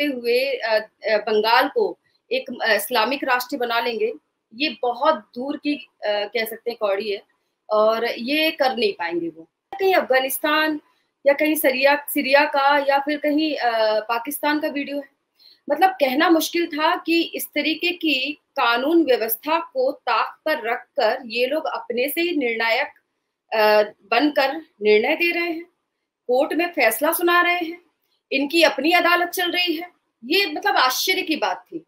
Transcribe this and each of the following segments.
होते हुए बंगाल को एक इस्लामिक राष्ट्र बना लेंगे, ये बहुत दूर की कह सकते हैं कौड़ी है और ये कर नहीं पाएंगे वो। कहीं अफगानिस्तान या कहीं सीरिया का या फिर कहीं पाकिस्तान का वीडियो है। मतलब कहना मुश्किल था कि इस तरीके की कानून व्यवस्था को ताक पर रखकर ये लोग अपने से ही निर्णायक बनकर निर्णय दे रहे हैं, कोर्ट में फैसला सुना रहे हैं, इनकी अपनी अदालत चल रही है। ये मतलब आश्चर्य की बात थी।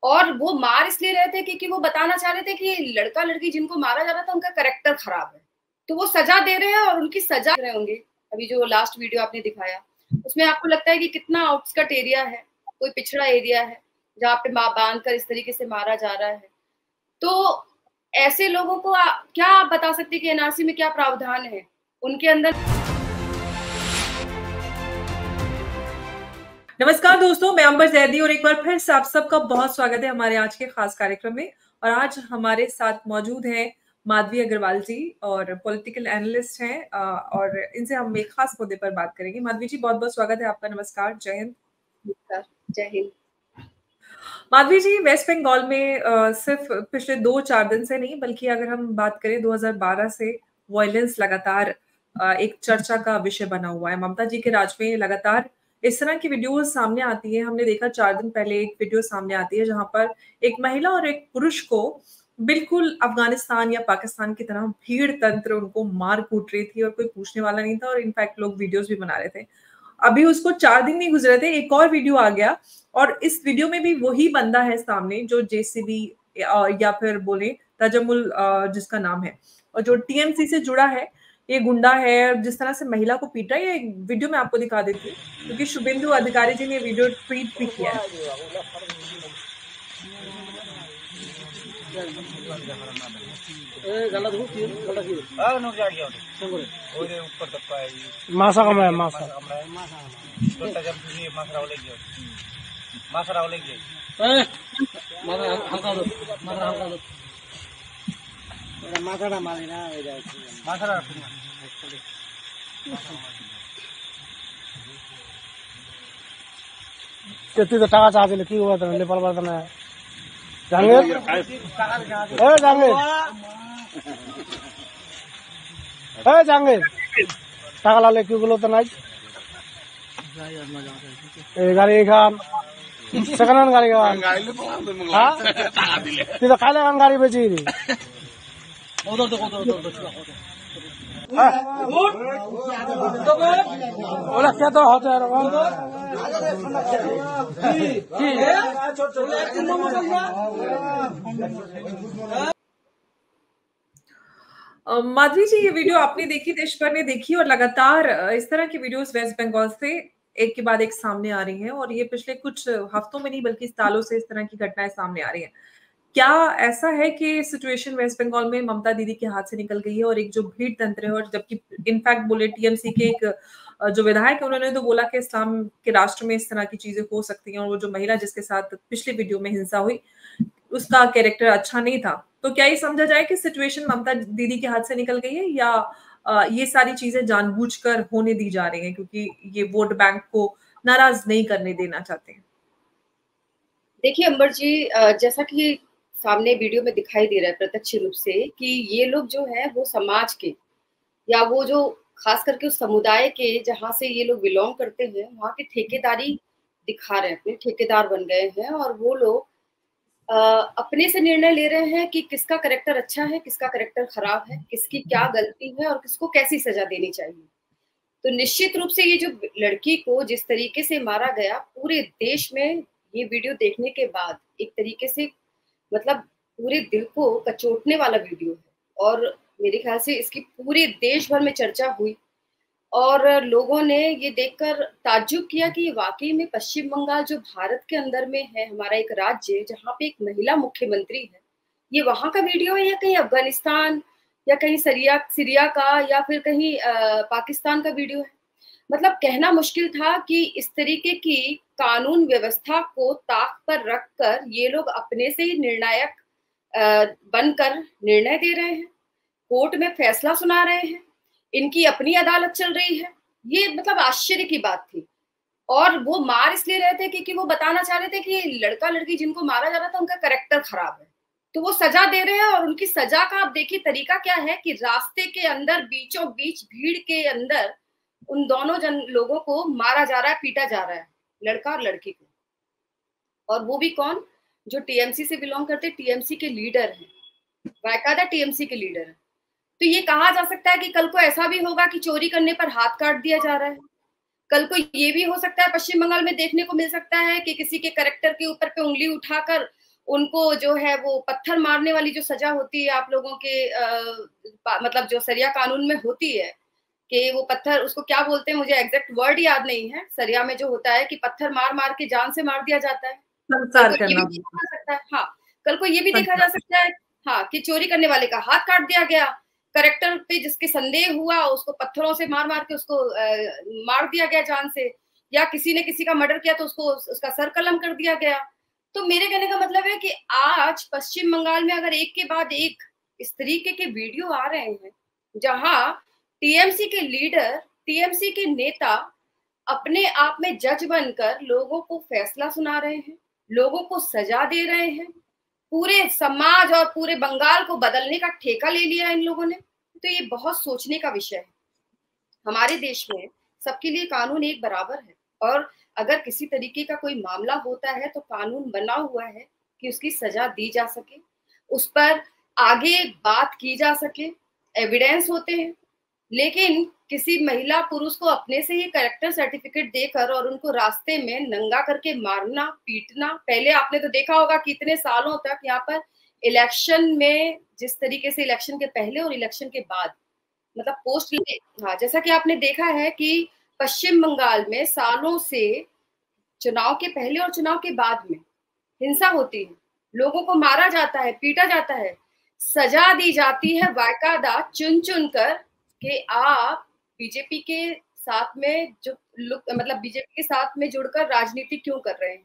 और वो मार इसलिए रहे थे क्योंकि वो बताना चाह रहे थे कि लड़का लड़की जिनको मारा जा रहा था उनका कैरेक्टर खराब है, तो वो सजा दे रहे हैं और उनकी सजा दे रहे होंगे। अभी जो लास्ट वीडियो आपने दिखाया उसमें आपको लगता है कि कितना आउटस्कट एरिया है, कोई पिछड़ा एरिया है जहाँ पे बांध कर इस तरीके से मारा जा रहा है। तो ऐसे लोगों को क्या आप बता सकते हैं कि एनआरसी में क्या प्रावधान है उनके अंदर? नमस्कार दोस्तों, मैं अंबर जैदी और एक बार फिर से आप सबका बहुत स्वागत है हमारे आज के खास कार्यक्रम में। और आज हमारे साथ मौजूद हैं माधवी अग्रवाल जी और पॉलिटिकल एनालिस्ट हैं और इनसे हम एक खास मुद्दे पर बात करेंगे। माधवी जी, बहुत बहुत स्वागत है आपका। नमस्कार, जय हिंद। जय हिंद। माधवी जी, वेस्ट बंगाल में सिर्फ पिछले 2-4 दिन से नहीं बल्कि अगर हम बात करें 2012 से वायलेंस लगातार एक चर्चा का विषय बना हुआ है। ममता जी के राज में लगातार इस तरह की वीडियोस सामने आती है। हमने देखा 4 दिन पहले एक वीडियो सामने आती है जहां पर एक महिला और एक पुरुष को बिल्कुल अफगानिस्तान या पाकिस्तान की तरह भीड़ तंत्र उनको मार कूट रही थी और कोई पूछने वाला नहीं था और इनफैक्ट लोग वीडियोस भी बना रहे थे। अभी उसको 4 दिन नहीं गुजरे थे, एक और वीडियो आ गया और इस वीडियो में भी वही बंदा है सामने जो जेसीबी या फिर बोले तजमुल जिसका नाम है और जो टीएमसी से जुड़ा है, ये गुंडा है जिस तरह से महिला को पीटा है। ये वीडियो मैं आपको दिखा देती हूँ क्योंकि शुभेंदु अधिकारी जी ने वीडियो ट्वीट भी किया है। मासा कमाया मासा তুই তো টাকা চাচ্ছিলি কি বলতো নেপাল বার্তা না জাহাঙ্গীর জাহাঙ্গীর জাহাঙ্গীর টাকা লালে কি বলো তো নাই এই গাড়ি খান সেকেন্ড হ্যান্ড গাড়ি খান তুই তো খাইলে খান গাড়ি বেচি ওরা কে তো হতে माधवी जी, ये वीडियो आपने देखी, देश भर ने देखी और लगातार इस तरह की वीडियोस वेस्ट बंगाल से एक के बाद एक सामने आ रही हैं और ये पिछले कुछ हफ्तों में नहीं बल्कि सालों से इस तरह की घटनाएं सामने आ रही हैं। क्या ऐसा है कि सिचुएशन वेस्ट बंगाल में ममता दीदी के हाथ से निकल गई है और एक जो भीड़ तंत्र है, और जबकि इनफैक्ट बोले टीएमसी के एक जो विधायक है उन्होंने तो बोला कि इस्लाम के राष्ट्र में इस तरह की चीजें हो सकती हैं और वो जो महिला जिसके साथ पिछले वीडियो में हिंसा हुई उसका कैरेक्टर अच्छा नहीं था, तो क्या ये समझा जाए कि सिचुएशन ममता दीदी के हाथ से निकल गई है या ये सारी चीजें जानबूझकर होने दी जा रही हैं क्योंकि ये वोट बैंक को नाराज नहीं करने देना चाहते हैं? देखिए अंबर जी, जैसा कि सामने वीडियो में दिखाई दे रहा है प्रत्यक्ष रूप से कि ये लोग जो है वो समाज के या वो जो खास करके उस समुदाय के जहाँ से ये लोग बिलोंग करते हैं वहाँ की ठेकेदारी दिखा रहे हैं, अपने ठेकेदार बन गए हैं और वो लोग अपने से निर्णय ले रहे हैं कि किसका कैरेक्टर अच्छा है, किसका कैरेक्टर खराब है, किसकी क्या गलती है और किसको कैसी सजा देनी चाहिए। तो निश्चित रूप से ये जो लड़की को जिस तरीके से मारा गया, पूरे देश में ये वीडियो देखने के बाद एक तरीके से मतलब पूरे दिल को कचोटने वाला वीडियो है और मेरे ख्याल से इसकी पूरे देश भर में चर्चा हुई और लोगों ने ये देखकर ताज्जुब किया कि वाकई में पश्चिम बंगाल जो भारत के अंदर में है, हमारा एक राज्य जहाँ पे एक महिला मुख्यमंत्री है, ये वहां का वीडियो है या कहीं अफगानिस्तान या कहीं सीरिया का या फिर कहीं पाकिस्तान का वीडियो है। मतलब कहना मुश्किल था कि इस तरीके की कानून व्यवस्था को ताक पर रखकर ये लोग अपने से ही निर्णायक बनकर निर्णय दे रहे हैं, कोर्ट में फैसला सुना रहे हैं, इनकी अपनी अदालत चल रही है। ये मतलब आश्चर्य की बात थी। और वो मार इसलिए रहे थे क्योंकि वो बताना चाह रहे थे कि लड़का लड़की जिनको मारा जा रहा था उनका कैरेक्टर खराब है, तो वो सजा दे रहे हैं। और उनकी सजा का आप देखिए तरीका क्या है कि रास्ते के अंदर बीचों बीच भीड़ के अंदर उन दोनों लोगों को मारा जा रहा है, पीटा जा रहा है, लड़का और लड़की को। और वो भी कौन? जो टीएमसी से बिलोंग करते, टीएमसी के लीडर हैं, बाकायदा टीएमसी के लीडर हैं। तो ये कहा जा सकता है कि कल को ऐसा भी होगा कि चोरी करने पर हाथ काट दिया जा रहा है। कल को ये भी हो सकता है, पश्चिम बंगाल में देखने को मिल सकता है कि किसी के कैरेक्टर के ऊपर पे उंगली उठाकर उनको जो है वो पत्थर मारने वाली जो सजा होती है आप लोगों के मतलब जो सरिया कानून में होती है कि वो पत्थर, उसको क्या बोलते हैं मुझे एग्जैक्ट वर्ड याद नहीं है, सरिया में जो होता है कि पत्थर मार मार के जान से मार दिया जाता है। कल को ये भी देखा जा सकता है, हाँ, कल को ये भी देखा जा सकता है, हाँ, कि चोरी करने वाले का हाथ काट दिया गया, करेक्टर पे जिसके संदेह हुआ उसको पत्थरों से मार मार के उसको मार दिया गया जान से, या किसी ने किसी का मर्डर किया तो उसको उसका सर कलम कर दिया गया। तो मेरे कहने का मतलब है कि आज पश्चिम बंगाल में अगर एक के बाद एक इस तरीके के वीडियो आ रहे हैं जहां टीएमसी के लीडर, टीएमसी के नेता अपने आप में जज बनकर लोगों को फैसला सुना रहे हैं, लोगों को सजा दे रहे हैं, पूरे समाज और पूरे बंगाल को बदलने का ठेका ले लिया इन लोगों ने, तो ये बहुत सोचने का विषय है। हमारे देश में सबके लिए कानून एक बराबर है, और अगर किसी तरीके का कोई मामला होता है तो कानून बना हुआ है कि उसकी सजा दी जा सके, उस पर आगे बात की जा सके, एविडेंस होते हैं। लेकिन किसी महिला पुरुष को अपने से ही कैरेक्टर सर्टिफिकेट देकर और उनको रास्ते में नंगा करके मारना, पीटना, पहले आपने तो देखा होगा कि इतने सालों तक यहाँ पर इलेक्शन में जिस तरीके से इलेक्शन के पहले और इलेक्शन के बाद मतलब पोस्ट, हाँ, जैसा कि आपने देखा है कि पश्चिम बंगाल में सालों से चुनाव के पहले और चुनाव के बाद में हिंसा होती है, लोगों को मारा जाता है, पीटा जाता है, सजा दी जाती है बाकायदा चुन चुन कर कि आप बीजेपी के साथ में जो मतलब बीजेपी के साथ में जुड़कर राजनीति क्यों कर रहे हैं।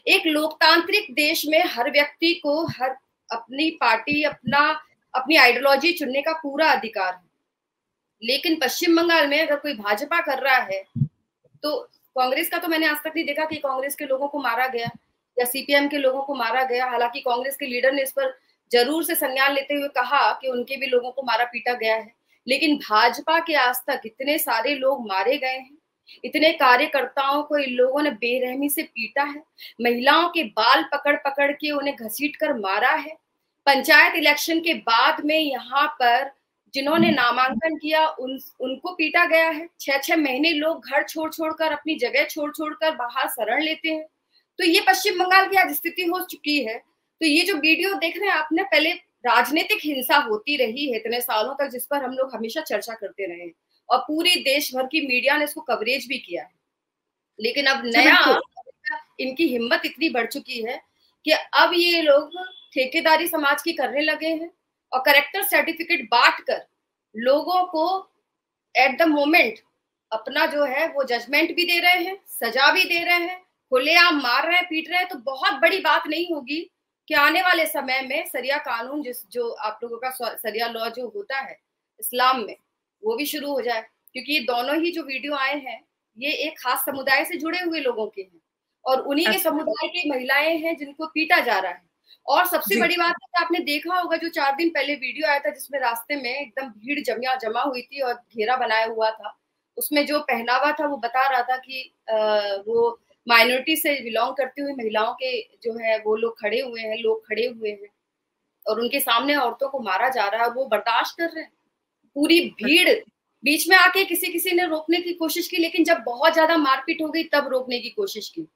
एक लोकतांत्रिक देश में हर व्यक्ति को हर अपनी पार्टी, अपनी आइडियोलॉजी चुनने का पूरा अधिकार है। लेकिन पश्चिम बंगाल में अगर कोई भाजपा कर रहा है तो कांग्रेस का तो मैंने आज तक नहीं देखा कि कांग्रेस के लोगों को मारा गया या सीपीएम के लोगों को मारा गया। हालांकि कांग्रेस के लीडर ने इस पर जरूर से संज्ञान लेते हुए कहा कि उनके भी लोगों को मारा पीटा गया है, लेकिन भाजपा के आज तक इतने सारे लोग मारे गए हैं, इतने कार्यकर्ताओं को इन लोगों ने बेरहमी से पीटा है, महिलाओं के बाल पकड़ पकड़ के उन्हें घसीट कर मारा है। पंचायत इलेक्शन के बाद में यहाँ पर जिन्होंने नामांकन किया उनको पीटा गया है। 6-6 महीने लोग घर छोड़ छोड़कर, अपनी जगह छोड़ छोड़कर बाहर शरण लेते हैं। तो ये पश्चिम बंगाल की आज स्थिति हो चुकी है। तो ये जो वीडियो देख रहे हैं आपने, पहले राजनीतिक हिंसा होती रही है इतने सालों तक, जिस पर हम लोग हमेशा चर्चा करते रहे और पूरे देश भर की मीडिया ने इसको कवरेज भी किया है। लेकिन अब नया इनकी हिम्मत इतनी बढ़ चुकी है कि अब ये लोग ठेकेदारी समाज की करने लगे हैं और कैरेक्टर सर्टिफिकेट बांटकर लोगों को एट द मोमेंट अपना जो है वो जजमेंट भी दे रहे हैं, सजा भी दे रहे हैं, खुलेआम मार रहे हैं, पीट रहे हैं। तो बहुत बड़ी बात नहीं होगी कि आने वाले समय में सरिया कानून जो आप लोगों का सरिया लॉ जो होता है इस्लाम में, वो भी शुरू हो जाए, क्योंकि ये दोनों ही जो वीडियो आए हैं ये एक खास समुदाय से जुड़े हुए लोगों के हैं और उन्हीं के समुदाय की महिलाएं हैं जिनको पीटा जा रहा है। और सबसे बड़ी बात है कि आपने देखा होगा जो 4 दिन पहले वीडियो आया था जिसमें रास्ते में एकदम भीड़ जमा हुई थी और घेरा बनाया हुआ था, उसमें जो पहनावा था वो बता रहा था कि वो माइनॉरिटी से बिलोंग करती हुई महिलाओं के जो है वो लोग खड़े हुए हैं और उनके सामने औरतों को मारा जा रहा है और वो बर्दाश्त कर रहे हैं। पूरी भीड़ बीच में आके किसी ने रोकने की कोशिश की, लेकिन जब बहुत ज्यादा मारपीट हो गई तब रोकने की कोशिश की,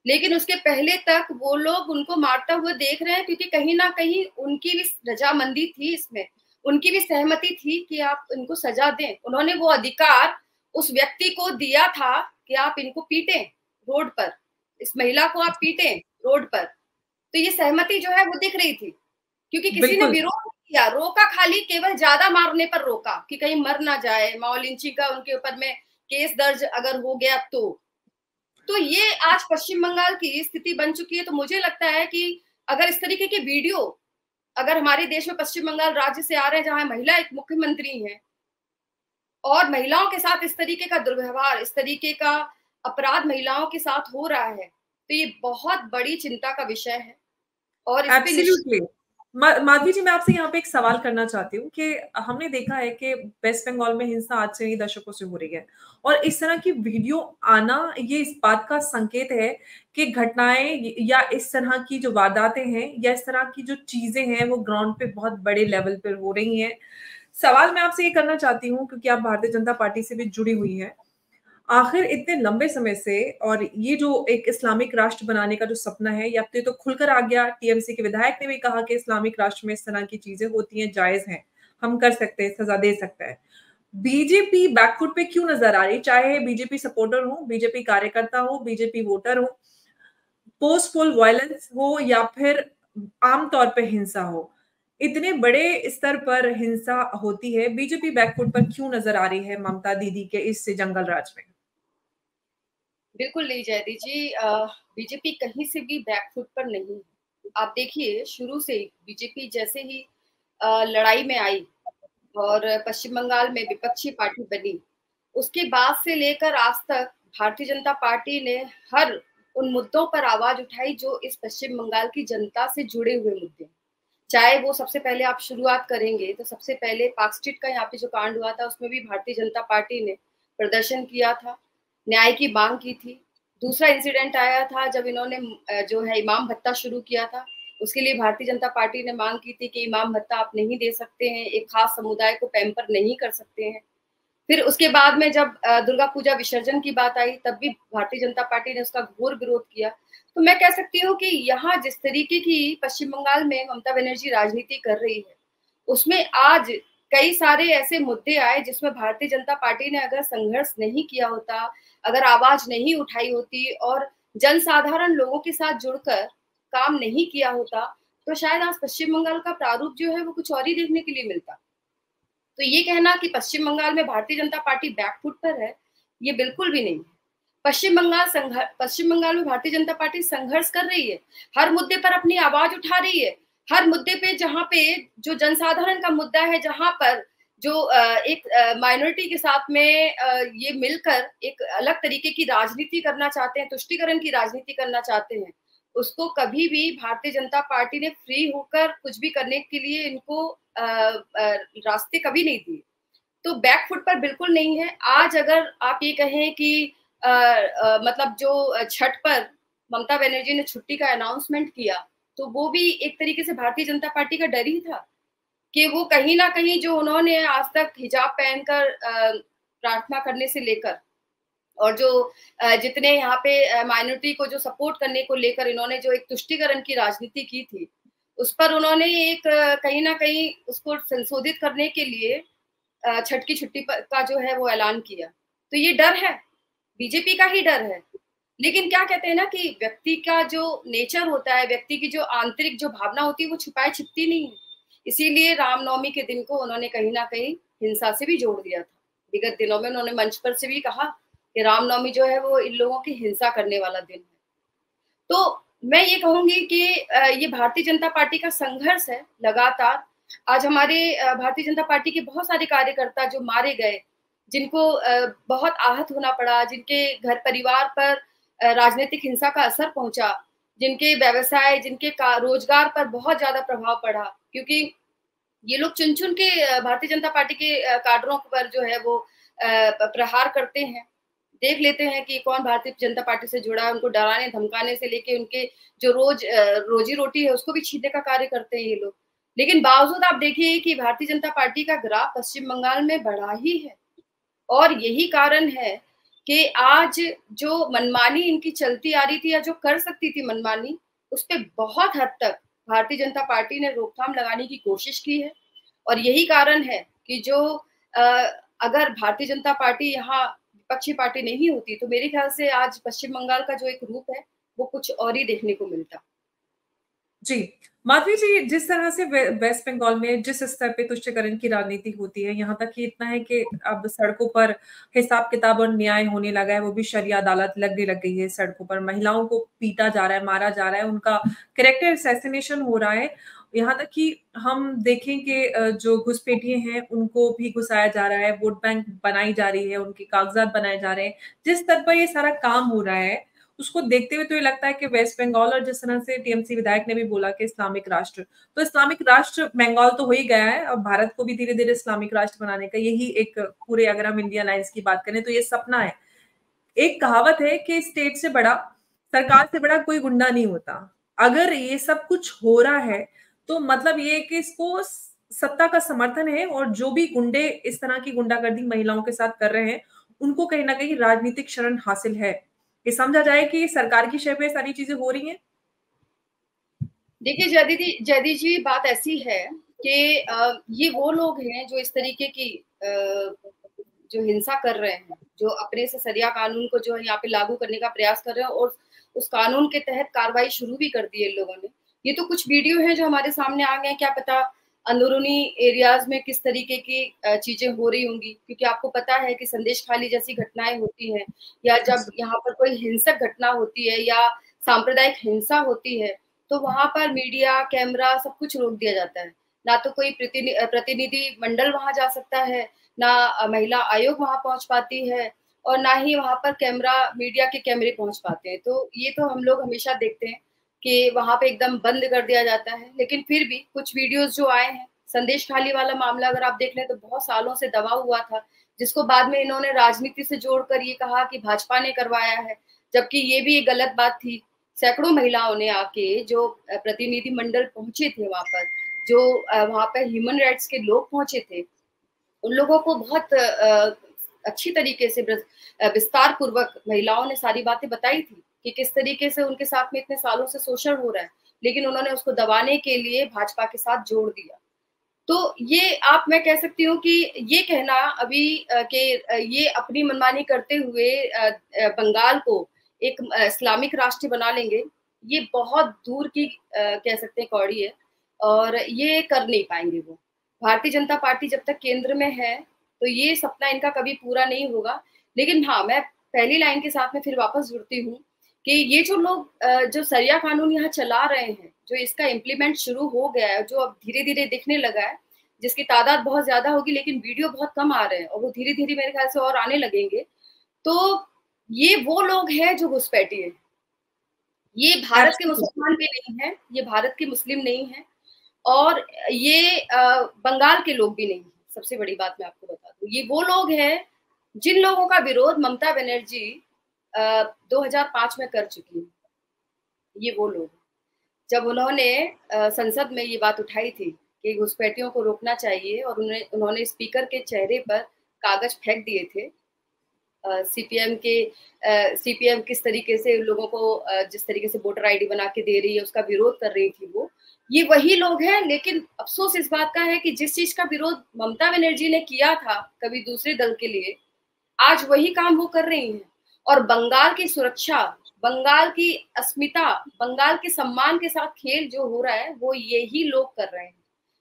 लेकिन उसके पहले तक वो लोग उनको मारता हुआ देख रहे हैं, क्योंकि कहीं ना कहीं उनकी भी रजामंदी थी, इसमें उनकी भी सहमति थी कि आप इनको सजा दें। उन्होंने वो अधिकार उस व्यक्ति को दिया था कि आप इनको पीटें रोड पर, इस महिला को आप पीटें रोड पर। तो ये सहमति जो है वो दिख रही थी, क्योंकि किसी ने विरोध नहीं किया, रोका खाली केवल ज्यादा मारने पर रोका कि कहीं मर ना जाए, माओ लिंचिंग का उनके ऊपर में केस दर्ज अगर हो गया तो ये आज पश्चिम बंगाल की स्थिति बन चुकी है। तो मुझे लगता है कि अगर इस तरीके के वीडियो अगर हमारे देश में पश्चिम बंगाल राज्य से आ रहे हैं जहां महिला एक मुख्यमंत्री है और महिलाओं के साथ इस तरीके का दुर्व्यवहार, इस तरीके का अपराध महिलाओं के साथ हो रहा है, तो ये बहुत बड़ी चिंता का विषय है। और इस पे एब्सोल्युटली। माधवी जी, मैं आपसे यहाँ पे एक सवाल करना चाहती हूँ कि हमने देखा है कि वेस्ट बंगाल में हिंसा आज से ही दशकों से हो रही है, और इस तरह की वीडियो आना ये इस बात का संकेत है कि घटनाएं या इस तरह की जो वारदातें हैं या इस तरह की जो चीजें हैं वो ग्राउंड पे बहुत बड़े लेवल पर हो रही हैं। सवाल मैं आपसे ये करना चाहती हूँ, क्योंकि आप भारतीय जनता पार्टी से भी जुड़ी हुई हैं, आखिर इतने लंबे समय से, और ये जो एक इस्लामिक राष्ट्र बनाने का जो सपना है, ये अब तो खुलकर आ गया। टीएमसी के विधायक ने भी कहा कि इस्लामिक राष्ट्र में इस तरह की चीजें होती हैं, जायज हैं, हम कर सकते हैं, सजा दे सकता है। बीजेपी बैकफुट पे क्यों नजर आ रही, चाहे बीजेपी सपोर्टर हो, बीजेपी कार्यकर्ता हो, बीजेपी वोटर हो, पोस्ट पोल वायलेंस हो या फिर आमतौर पे हिंसा हो, इतने बड़े स्तर पर हिंसा होती है, बीजेपी बैकफुट पर क्यों नजर आ रही है ममता दीदी के इस जंगल राज में? बिल्कुल नहीं जयदी जी, बीजेपी कहीं से भी बैकफुट पर नहीं है। आप देखिए, शुरू से बीजेपी जैसे ही लड़ाई में आई और पश्चिम बंगाल में विपक्षी पार्टी बनी, उसके बाद से लेकर आज तक भारतीय जनता पार्टी ने हर उन मुद्दों पर आवाज उठाई जो इस पश्चिम बंगाल की जनता से जुड़े हुए मुद्दे। चाहे वो सबसे पहले आप शुरुआत करेंगे तो सबसे पहले पार्क स्ट्रीट का यहाँ पे जो कांड हुआ था, उसमें भी भारतीय जनता पार्टी ने प्रदर्शन किया था, न्याय की मांग की थी। दूसरा इंसिडेंट आया था जब इन्होंने जो है इमाम भत्ता शुरू किया था, उसके लिए भारतीय जनता पार्टी ने मांग की थी कि इमाम भत्ता आप नहीं दे सकते हैं, एक खास समुदाय को पैम्पर नहीं कर सकते हैं। फिर उसके बाद में जब दुर्गा पूजा विसर्जन की बात आई, तब भी भारतीय जनता पार्टी ने उसका घोर विरोध किया। तो मैं कह सकती हूँ कि यहाँ जिस तरीके की पश्चिम बंगाल में ममता बनर्जी राजनीति कर रही है, उसमें आज कई सारे ऐसे मुद्दे आए जिसमें भारतीय जनता पार्टी ने अगर संघर्ष नहीं किया होता, अगर आवाज नहीं उठाई होती और जनसाधारण लोगों के साथ जुड़कर काम नहीं किया होता, तो शायद आज पश्चिम बंगाल का प्रारूप जो है वो कुछ और ही देखने के लिए मिलता। तो ये कहना कि पश्चिम बंगाल में भारतीय जनता पार्टी बैकफुट पर है, ये बिल्कुल भी नहीं है। पश्चिम बंगाल में भारतीय जनता पार्टी संघर्ष कर रही है, हर मुद्दे पर अपनी आवाज उठा रही है। हर मुद्दे पे जहाँ पे जो जनसाधारण का मुद्दा है, जहाँ पर जो एक माइनॉरिटी के साथ में ये मिलकर एक अलग तरीके की राजनीति करना चाहते हैं, तुष्टीकरण की राजनीति करना चाहते हैं, उसको कभी भी भारतीय जनता पार्टी ने फ्री होकर कुछ भी करने के लिए इनको रास्ते कभी नहीं दिए। तो बैकफुट पर बिल्कुल नहीं है। आज अगर आप ये कहें कि मतलब जो छठ पर ममता बनर्जी ने छुट्टी का अनाउंसमेंट किया, तो वो भी एक तरीके से भारतीय जनता पार्टी का डर ही था कि वो कहीं ना कहीं जो उन्होंने आज तक हिजाब पहनकर प्रार्थना करने से लेकर और जो जितने यहाँ पे माइनॉरिटी को जो सपोर्ट करने को लेकर इन्होंने जो एक तुष्टीकरण की राजनीति की थी, उस पर उन्होंने एक कहीं ना कहीं उसको संशोधित करने के लिए छठ की छुट्टी का जो है वो ऐलान किया। तो ये डर है, बीजेपी का ही डर है। लेकिन क्या कहते हैं ना कि व्यक्ति का जो नेचर होता है, व्यक्ति की जो आंतरिक जो भावना होती है, वो छुपाए छिपती नहीं है। इसीलिए रामनवमी के दिन को उन्होंने कहीं ना कहीं हिंसा से भी जोड़ दिया था। विगत दिनों में उन्होंने मंच पर से भी कहा कि रामनवमी जो है वो इन लोगों की हिंसा करने वाला दिन है। तो मैं ये कहूंगी कि ये भारतीय जनता पार्टी का संघर्ष है लगातार। आज हमारे भारतीय जनता पार्टी के बहुत सारे कार्यकर्ता जो मारे गए, जिनको बहुत आहत होना पड़ा, जिनके घर परिवार पर राजनीतिक हिंसा का असर पहुंचा, जिनके व्यवसाय, जिनके रोजगार पर बहुत ज्यादा प्रभाव पड़ा, क्योंकि ये लोग चुन चुन के भारतीय जनता पार्टी के काडरों पर जो है वो प्रहार करते हैं। देख लेते हैं कि कौन भारतीय जनता पार्टी से जुड़ा है, उनको डराने धमकाने से लेके उनके जो रोजी रोटी है उसको भी छीनने का कार्य करते हैं ये लोग। लेकिन बावजूद आप देखिए कि भारतीय जनता पार्टी का ग्राफ पश्चिम बंगाल में बढ़ा ही है, और यही कारण है कि आज जो मनमानी इनकी चलती आ रही थी या जो कर सकती थी मनमानी, उस पर बहुत हद तक भारतीय जनता पार्टी ने रोकथाम लगाने की कोशिश की है। और यही कारण है कि जो अगर भारतीय जनता पार्टी यहाँ विपक्षी पार्टी नहीं होती, तो मेरे ख्याल से आज पश्चिम बंगाल का जो एक रूप है वो कुछ और ही देखने को मिलता। जी, माधवी जी, जिस तरह से वेस्ट बंगाल में जिस स्तर पे तुष्टीकरण की राजनीति होती है, यहाँ तक कि इतना है कि अब सड़कों पर हिसाब किताब और न्याय होने लगा है, वो भी शरिया अदालत लग गई है। सड़कों पर महिलाओं को पीटा जा रहा है, मारा जा रहा है, उनका कैरेक्टर असैसिनेशन हो रहा है। यहाँ तक कि हम देखें कि जो घुसपैठिए हैं उनको भी घुसाया जा रहा है, वोट बैंक बनाई जा रही है, उनके कागजात बनाए जा रहे हैं। जिस स्तर पर ये सारा काम हो रहा है उसको देखते हुए तो ये लगता है कि वेस्ट बंगाल, और जिस तरह से टीएमसी विधायक ने भी बोला कि इस्लामिक राष्ट्र, तो इस्लामिक राष्ट्र बंगाल तो हो ही गया है। अब भारत को भी धीरे धीरे इस्लामिक राष्ट्र बनाने का यही एक पूरे, अगर हम इंडिया अलायंस की बात करें तो ये सपना है। एक कहावत है कि स्टेट से बड़ा, सरकार से बड़ा कोई गुंडा नहीं होता। अगर ये सब कुछ हो रहा है तो मतलब ये है कि इसको सत्ता का समर्थन है, और जो भी गुंडे इस तरह की गुंडागर्दी महिलाओं के साथ कर रहे हैं उनको कहीं ना कहीं राजनीतिक शरण हासिल है। ये समझा जाए कि सरकार की शय पे सारी चीजें हो रही हैं। देखिए जयदी जी, बात ऐसी है कि ये वो लोग हैं जो इस तरीके की जो हिंसा कर रहे हैं, जो अपने से सरिया कानून को जो है यहाँ पे लागू करने का प्रयास कर रहे हैं, और उस कानून के तहत कार्रवाई शुरू भी कर दी है लोगों ने। ये तो कुछ वीडियो है जो हमारे सामने आ गए, क्या पता अंदरूनी एरियाज में किस तरीके की चीजें हो रही होंगी, क्योंकि आपको पता है कि संदेश खाली जैसी घटनाएं होती हैं, या जब यहाँ पर कोई हिंसक घटना होती है या सांप्रदायिक हिंसा होती है, तो वहां पर मीडिया, कैमरा सब कुछ रोक दिया जाता है। ना तो कोई प्रतिनिधि मंडल वहां जा सकता है, ना महिला आयोग वहां पहुंच पाती है, और ना ही वहां पर मीडिया के कैमरे पहुंच पाते हैं। तो ये तो हम लोग हमेशा देखते हैं कि वहां पे एकदम बंद कर दिया जाता है। लेकिन फिर भी कुछ वीडियोस जो आए हैं, संदेश खाली वाला मामला अगर आप देख लें तो बहुत सालों से दबा हुआ था, जिसको बाद में इन्होंने राजनीति से जोड़कर ये कहा कि भाजपा ने करवाया है, जबकि ये भी एक गलत बात थी। सैकड़ों महिलाओं ने आके, जो प्रतिनिधि मंडल पहुंचे थे वहां पर, जो वहां पर ह्यूमन राइट्स के लोग पहुंचे थे, उन लोगों को बहुत अच्छी तरीके से विस्तार पूर्वक महिलाओं ने सारी बातें बताई थी कि किस तरीके से उनके साथ में इतने सालों से शोषण हो रहा है, लेकिन उन्होंने उसको दबाने के लिए भाजपा के साथ जोड़ दिया। तो ये मैं कह सकती हूँ कि ये कहना अभी कि ये अपनी मनमानी करते हुए बंगाल को एक इस्लामिक राष्ट्र बना लेंगे, ये बहुत दूर की कह सकते हैं कौड़ी है, और ये कर नहीं पाएंगे वो। भारतीय जनता पार्टी जब तक केंद्र में है तो ये सपना इनका कभी पूरा नहीं होगा। लेकिन हाँ, मैं पहली लाइन के साथ में फिर वापस जुड़ती हूँ कि ये जो लोग जो सरिया कानून यहाँ चला रहे हैं, जो इसका इम्प्लीमेंट शुरू हो गया है, जो अब धीरे धीरे दिखने लगा है, जिसकी तादाद बहुत ज्यादा होगी लेकिन वीडियो बहुत कम आ रहे हैं, और वो धीरे धीरे मेरे ख्याल से और आने लगेंगे। तो ये वो लोग हैं जो घुसपैठी है। ये भारत के मुसलमान भी नहीं है, ये भारत के मुस्लिम नहीं है, और ये बंगाल के लोग भी नहीं है। सबसे बड़ी बात मैं आपको बता दूं, ये वो लोग हैं जिन लोगों का विरोध ममता बनर्जी 2005 में कर चुकी है। ये वो लोग, जब उन्होंने संसद में ये बात उठाई थी कि घुसपैठियों को रोकना चाहिए, और उन्होंने स्पीकर के चेहरे पर कागज फेंक दिए थे। सीपीएम किस तरीके से लोगों को जिस तरीके से वोटर आईडी बना के दे रही है उसका विरोध कर रही थी वो, ये वही लोग हैं। लेकिन अफसोस इस बात का है कि जिस चीज का विरोध ममता बनर्जी ने किया था कभी दूसरे दल के लिए, आज वही काम वो कर रही हैं। और बंगाल की सुरक्षा, बंगाल की अस्मिता, बंगाल के सम्मान के साथ खेल जो हो रहा है वो यही लोग कर रहे हैं।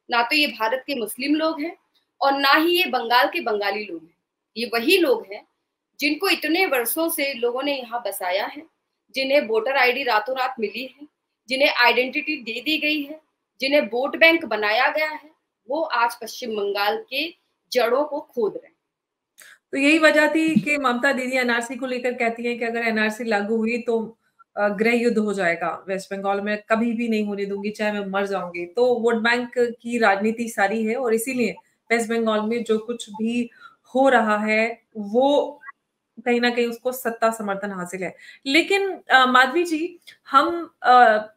ना तो ये भारत के मुस्लिम लोग हैं और ना ही ये बंगाल के बंगाली लोग हैं। ये वही लोग हैं जिनको इतने वर्षों से लोगों ने यहाँ बसाया है, जिन्हें वोटर आईडी रातों रात मिली है, जिन्हें आइडेंटिटी दे दी गई है, जिन्हें वोट बैंक बनाया गया है, वो आज पश्चिम बंगाल के जड़ों को खोद रहे हैं। तो यही वजह थी कि ममता दीदी एनआरसी को लेकर कहती हैं कि अगर एनआरसी लागू हुई तो गृह युद्ध हो जाएगा वेस्ट बंगाल में, कभी भी नहीं होने दूंगी, चाहे मैं मर जाऊंगी। तो वोट बैंक की राजनीति सारी है, और इसीलिए वेस्ट बंगाल में जो कुछ भी हो रहा है वो कहीं ना कहीं उसको सत्ता समर्थन हासिल है। लेकिन माधवी जी, हम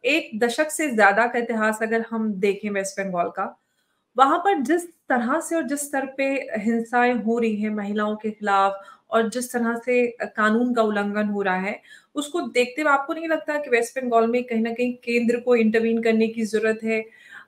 एक दशक से ज्यादा का इतिहास अगर हम देखें वेस्ट बंगाल का, वहां पर जिस तरह से और जिस स्तर पे हिंसाएं हो रही हैं महिलाओं के खिलाफ, और जिस तरह से कानून का उल्लंघन हो रहा है, उसको देखते हुए आपको नहीं लगता कि वेस्ट बंगाल में कहीं ना कहीं केंद्र को इंटरवीन करने की जरूरत है?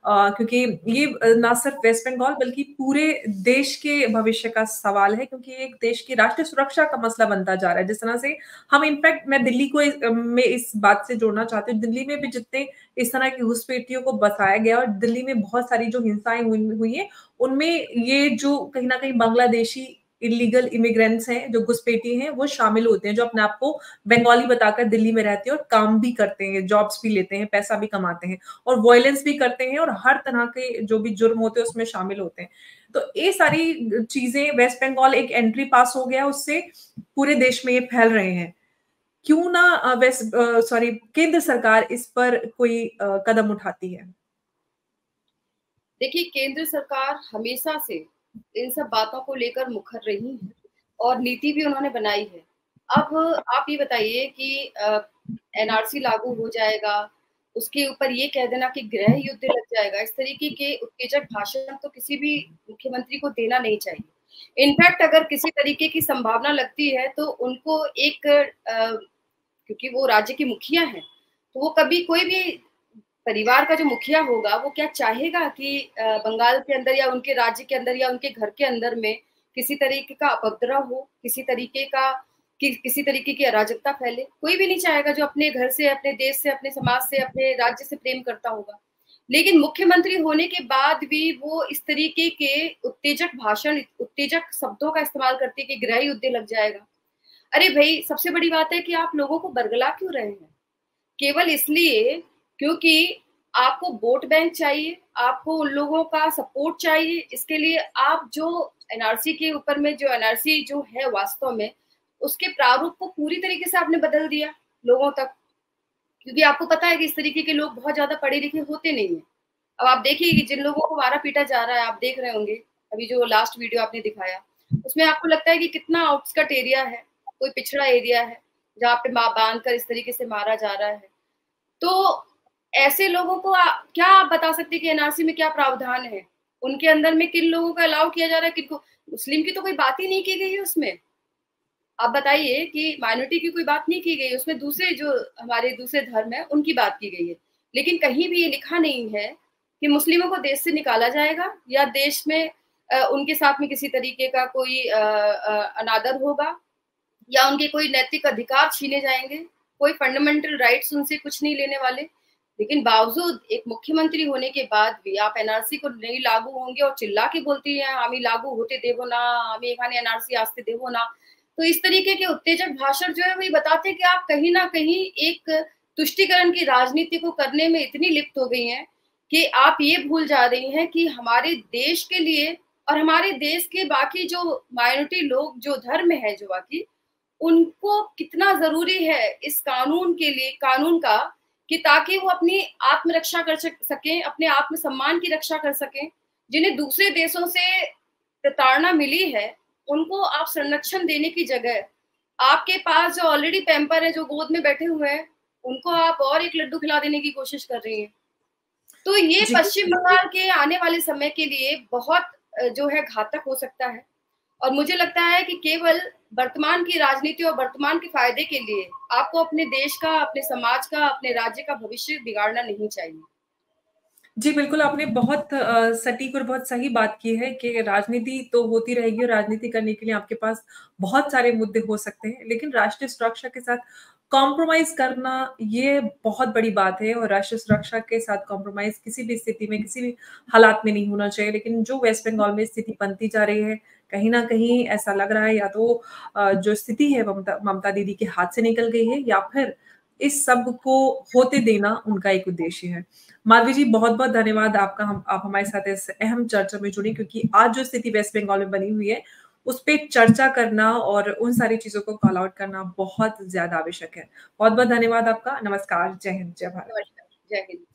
क्योंकि ये ना सिर्फ वेस्ट बंगाल बल्कि पूरे देश के भविष्य का सवाल है, क्योंकि एक देश की राष्ट्रीय सुरक्षा का मसला बनता जा रहा है। जिस तरह से हम, इनफैक्ट मैं दिल्ली को मैं इस बात से जोड़ना चाहती हूँ, दिल्ली में भी जितने इस तरह की घुसपैठियों को बसाया गया, और दिल्ली में बहुत सारी जो हिंसाएं हुई है उनमें ये जो कहीं ना कहीं बांग्लादेशी इलीगल इमिग्रेंट्स हैं, जो घुसपैठी हैं, वो शामिल होते हैं, जो अपने आप को बंगाली बताकर दिल्ली में रहते हैं और काम भी करते हैं, जॉब्स भी लेते हैं, पैसा भी कमाते हैं और वायलेंस भी करते हैं और हर तरह के जो भी जुर्म होते हैं उसमें शामिल होते हैं। तो ये सारी चीजें, वेस्ट बंगाल एक एंट्री पास हो गया, उससे पूरे देश में ये फैल रहे हैं। क्यों ना केंद्र सरकार इस पर कोई कदम उठाती है? देखिए, केंद्र सरकार हमेशा से इन सब बातों को लेकर मुखर रही है और नीति भी उन्होंने बनाई है। अब आप ये बताइए कि एनआरसी लागू हो जाएगा, उसके ऊपर ये कह देना कि गृह युद्ध लग जाएगा, इस तरीके के उत्तेजक भाषण तो किसी भी मुख्यमंत्री को देना नहीं चाहिए। इनफैक्ट अगर किसी तरीके की संभावना लगती है तो उनको एक क्योंकि वो राज्य की मुखिया हैं, तो वो कभी कोई भी परिवार का जो मुखिया होगा वो क्या चाहेगा कि बंगाल के अंदर या उनके राज्य के अंदर या उनके घर के अंदर में किसी तरीके का उपद्रव हो, किसी तरीके की अराजकता फैले? कोई भी नहीं चाहेगा जो अपने घर से, अपने देश से, अपने समाज से, अपने राज्य से प्रेम करता होगा। लेकिन मुख्यमंत्री होने के बाद भी वो इस तरीके के उत्तेजक भाषण, उत्तेजक शब्दों का इस्तेमाल करते कि गृह युद्ध लग जाएगा। अरे भाई, सबसे बड़ी बात है कि आप लोगों को बरगला क्यों रहे हैं? केवल इसलिए क्योंकि आपको वोट बैंक चाहिए, आपको उन लोगों का सपोर्ट चाहिए। इसके लिए आप जो एनआरसी के ऊपर में जो एनआरसी जो है वास्तव में उसके प्रारूप को पूरी तरीके से आपने बदल दिया लोगों तक, क्योंकि आपको पता है कि इस तरीके के लोग बहुत ज्यादा पढ़े लिखे होते नहीं है। अब आप देखिए कि जिन लोगों को मारा पीटा जा रहा है, आप देख रहे होंगे अभी जो लास्ट वीडियो आपने दिखाया, उसमें आपको लगता है कि कितना आउटस्कट एरिया है, कोई पिछड़ा एरिया है जहाँ पे माँ बांध कर इस तरीके से मारा जा रहा है। तो ऐसे लोगों को क्या आप बता सकते हैं कि एनआरसी में क्या प्रावधान है? उनके अंदर में किन लोगों को अलाउ किया जा रहा है, किनको? मुस्लिम की तो कोई बात ही नहीं की गई है उसमें। आप बताइए कि माइनॉरिटी की कोई बात नहीं की गई, उसमें दूसरे जो हमारे दूसरे धर्म है उनकी बात की गई है। लेकिन कहीं भी ये लिखा नहीं है कि मुस्लिमों को देश से निकाला जाएगा या देश में उनके साथ में किसी तरीके का कोई अनादर होगा या उनके कोई नैतिक अधिकार छीने जाएंगे। कोई फंडामेंटल राइट्स उनसे कुछ नहीं लेने वाले। लेकिन बावजूद एक मुख्यमंत्री होने के बाद भी आप एनआरसी को नहीं लागू होंगे और चिल्ला के बोलती है हमें लागू होते देवो ना, हमें एखाने एनआरसी आस्ते देवो ना। तो इस तरीके के उत्तेजक भाषण जो है वही बताते हैं कि आप कहीं ना कहीं एक तुष्टीकरण की राजनीति को करने में इतनी लिप्त हो गई हैं कि आप ये भूल जा रही हैं कि हमारे देश के लिए और हमारे देश के बाकी जो माइनॉरिटी लोग जो धर्म है जो बाकी, उनको कितना जरूरी है इस कानून के लिए, कानून का, कि ताकि वो अपनी आत्मरक्षा कर सकें, अपने आत्मसम्मान की रक्षा कर सकें। जिन्हें दूसरे देशों से प्रताड़ना मिली है उनको आप संरक्षण देने की जगह आपके पास जो ऑलरेडी पैम्पर है, जो गोद में बैठे हुए हैं, उनको आप और एक लड्डू खिला देने की कोशिश कर रही हैं। तो ये पश्चिम बंगाल के आने वाले समय के लिए बहुत जो है घातक हो सकता है। और मुझे लगता है कि केवल वर्तमान की राजनीति और वर्तमान के फायदे के लिए आपको अपने देश का, अपने समाज का, अपने राज्य का भविष्य बिगाड़ना नहीं चाहिए। जी बिल्कुल, आपने बहुत सटीक और बहुत सही बात की है कि राजनीति तो होती रहेगी और राजनीति करने के लिए आपके पास बहुत सारे मुद्दे हो सकते हैं, लेकिन राष्ट्रीय सुरक्षा के साथ कॉम्प्रोमाइज करना ये बहुत बड़ी बात है और राष्ट्रीय सुरक्षा के साथ कॉम्प्रोमाइज किसी भी स्थिति में, किसी भी हालात में नहीं होना चाहिए। लेकिन जो वेस्ट बंगाल में स्थिति बनती जा रही है, कहीं ना कहीं ऐसा लग रहा है या तो जो स्थिति है ममता दीदी के हाथ से निकल गई है या फिर इस सब को होते देना उनका एक उद्देश्य है। माधवी जी, बहुत बहुत धन्यवाद आपका, आप हमारे साथ इस अहम चर्चा में जुड़ी, क्योंकि आज जो स्थिति वेस्ट बंगाल में बनी हुई है उस पर चर्चा करना और उन सारी चीजों को कॉल आउट करना बहुत ज्यादा आवश्यक है। बहुत बहुत धन्यवाद आपका। नमस्कार, जय हिंद, जय भारत। जय हिंद।